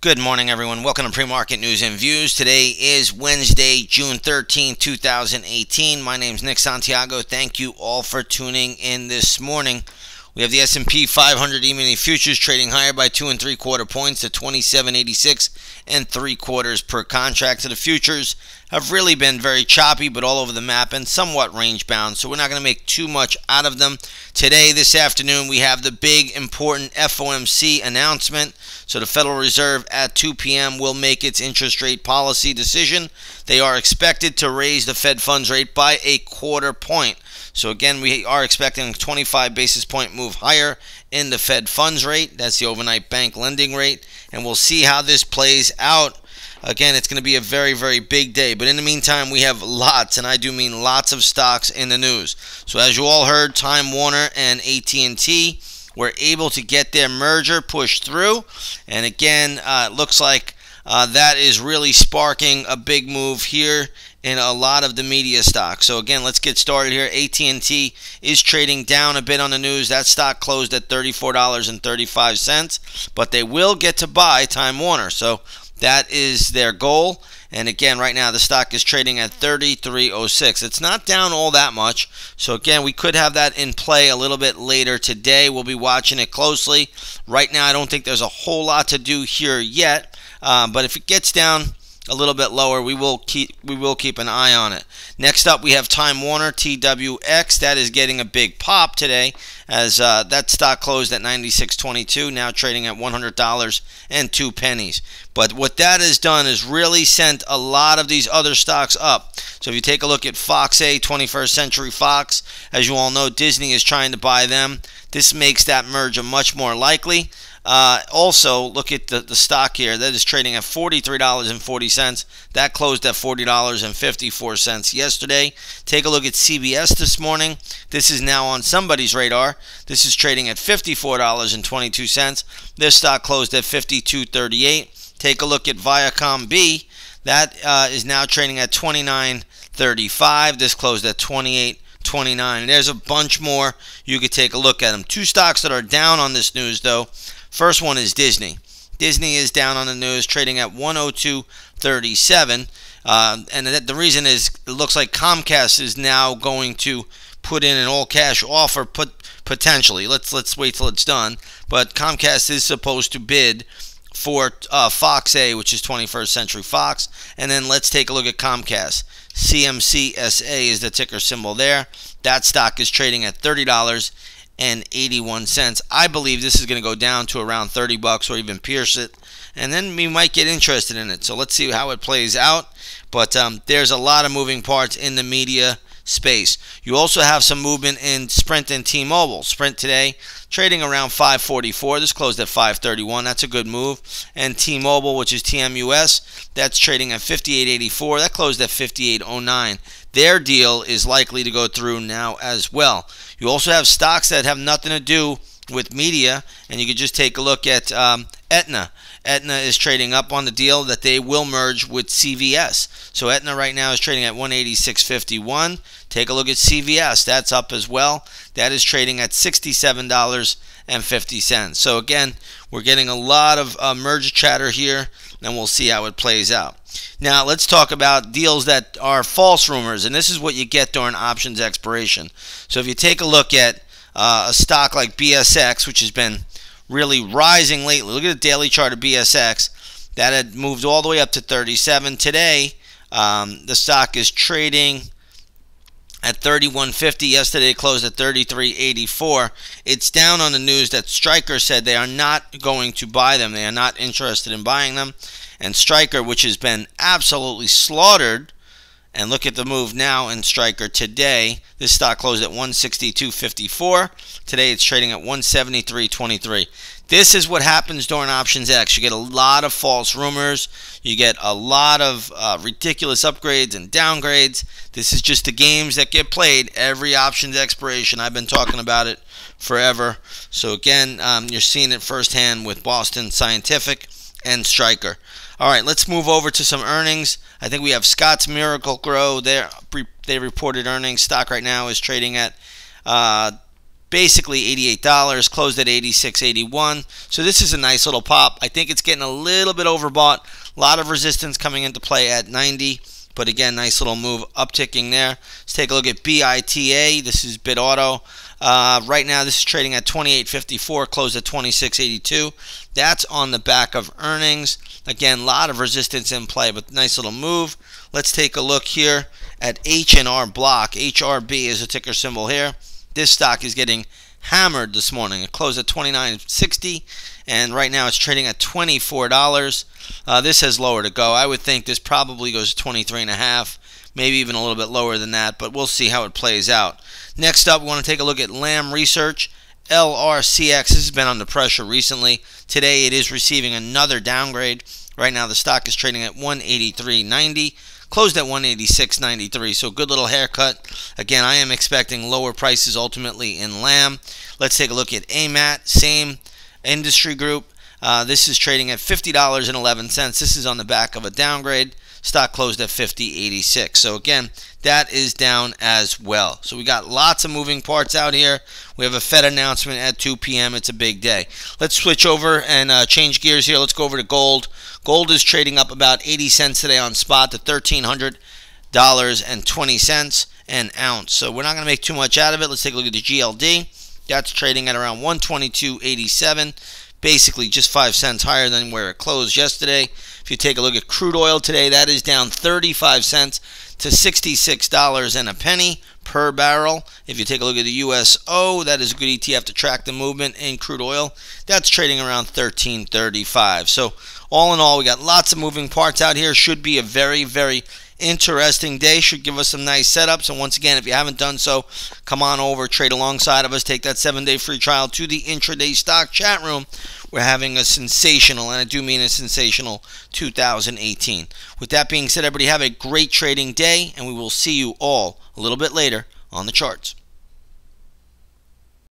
Good morning, everyone. Welcome to Pre-Market News and Views. Today is Wednesday, June 13, 2018. My name is Nick Santiago. Thank you all for tuning in this morning. We have the S&P 500 E-mini futures trading higher by 2 3/4 points to 27.86 3/4 per contract. So the futures have really been very choppy, but all over the map and somewhat range bound. So we're not going to make too much out of them. Today, this afternoon, we have the big important FOMC announcement. So the Federal Reserve at 2 p.m. will make its interest rate policy decision. They are expected to raise the Fed funds rate by 1/4 point. So again, we are expecting a 25 basis point move higher in the Fed funds rate. That's the overnight bank lending rate. And we'll see how this plays out. Again, it's going to be a very, very big day. But in the meantime, we have lots, and I do mean lots of stocks in the news. So as you all heard, Time Warner and AT&T were able to get their merger pushed through. And again, it looks like that is really sparking a big move here in a lot of the media stocks. So again, let's get started here. AT&T is trading down a bit on the news. That stock closed at $34.35, but they will get to buy Time Warner. So that is their goal. And again, right now the stock is trading at 33.06. It's not down all that much. So again, we could have that in play a little bit later today. We'll be watching it closely. Right now, I don't think there's a whole lot to do here yet. But if it gets down a little bit lower, we will keep an eye on it. Next up, we have Time Warner, TWX. That is getting a big pop today, as that stock closed at $96.22, now trading at $100.02. But what that has done is really sent a lot of these other stocks up. So if you take a look at Fox 21st Century Fox, as you all know, Disney is trying to buy them. This makes that merger much more likely. Also, look at the stock here. That is trading at $43.40. That closed at $40.54 yesterday. Take a look at CBS this morning. This is now on somebody's radar. This is trading at $54.22. This stock closed at $52.38. Take a look at Viacom B. That is now trading at $29.35. This closed at $28.29. There's a bunch more. You could take a look at them. Two stocks that are down on this news, though. First one is Disney. Disney is down on the news, trading at $102.37. And the reason is it looks like Comcast is now going to put in an all-cash offer, potentially. Let's wait till it's done. But Comcast is supposed to bid for Fox A, which is 21st Century Fox. And then let's take a look at Comcast. CMCSA is the ticker symbol there. That stock is trading at $30.81. I believe this is going to go down to around $30 or even pierce it, and then we might get interested in it. So let's see how it plays out. But there's a lot of moving parts in the media space. You also have some movement in Sprint and T-Mobile. Sprint today trading around $5.44. This closed at $5.31. That's a good move. And T-Mobile, which is TMUS, that's trading at $58.84. That closed at $58.09. Their deal is likely to go through now as well. You also have stocks that have nothing to do with media, and you can just take a look at Aetna. Aetna is trading up on the deal that they will merge with CVS. So Aetna right now is trading at $186.51. Take a look at CVS. That's up as well. That is trading at $67.50. So again, we're getting a lot of merger chatter here, and we'll see how it plays out. Now, let's talk about deals that are false rumors, and this is what you get during options expiration. So if you take a look at a stock like BSX, which has been really rising lately. Look at the daily chart of BSX. That had moved all the way up to 37. Today, the stock is trading at $31.50. Yesterday it closed at $33.84. It's down on the news that Stryker said they are not going to buy them. They are not interested in buying them. And Stryker, which has been absolutely slaughtered, and look at the move now in Stryker today. This stock closed at $162.54. Today it's trading at $173.23. This is what happens during Options X. You get a lot of false rumors. You get a lot of ridiculous upgrades and downgrades. This is just the games that get played every Options expiration. I've been talking about it forever. So again, you're seeing it firsthand with Boston Scientific and Stryker. All right, let's move over to some earnings. I think we have Scotts Miracle-Gro. They reported earnings. Stock right now is trading at basically $88, closed at $86.81. So this is a nice little pop. I think it's getting a little bit overbought. A lot of resistance coming into play at 90. But again, nice little move upticking there. Let's take a look at BITA. This is Bit Auto. Right now, this is trading at $28.54, closed at $26.82. That's on the back of earnings. Again, a lot of resistance in play, but nice little move. Let's take a look here at H&R Block. HRB is a ticker symbol here. This stock is getting hammered this morning. It closed at $29.60, and right now it's trading at $24. This has lower to go. I would think this probably goes to $23.5, maybe even a little bit lower than that, but we'll see how it plays out. Next up, we want to take a look at Lam Research. LRCX, this has been under pressure recently. Today it is receiving another downgrade. Right now the stock is trading at $183.90. Closed at $186.93, so good little haircut. Again, I am expecting lower prices ultimately in Lam. Let's take a look at AMAT, same industry group. This is trading at $50.11. This is on the back of a downgrade. Stock closed at $50.86. So again, that is down as well. So we got lots of moving parts out here. We have a Fed announcement at 2 p.m. It's a big day. Let's switch over and change gears here. Let's go over to gold. Gold is trading up about 80 cents today on spot to $1,300.20 an ounce. So we're not going to make too much out of it. Let's take a look at the GLD. That's trading at around 122.87. Basically just 5 cents higher than where it closed yesterday. If you take a look at crude oil today, that is down 35 cents to $66 and a penny per barrel. If you take a look at the USO, that is a good ETF to track the movement in crude oil. That's trading around $13.35. So all in all, we got lots of moving parts out here. Should be a very, very interesting day. Should give us some nice setups. And once again, if you haven't done so, come on over, trade alongside of us, take that 7-day free trial to the intraday stock chat room. We're having a sensational, and I do mean a sensational, 2018. With that being said, everybody have a great trading day, and we will see you all a little bit later on the charts.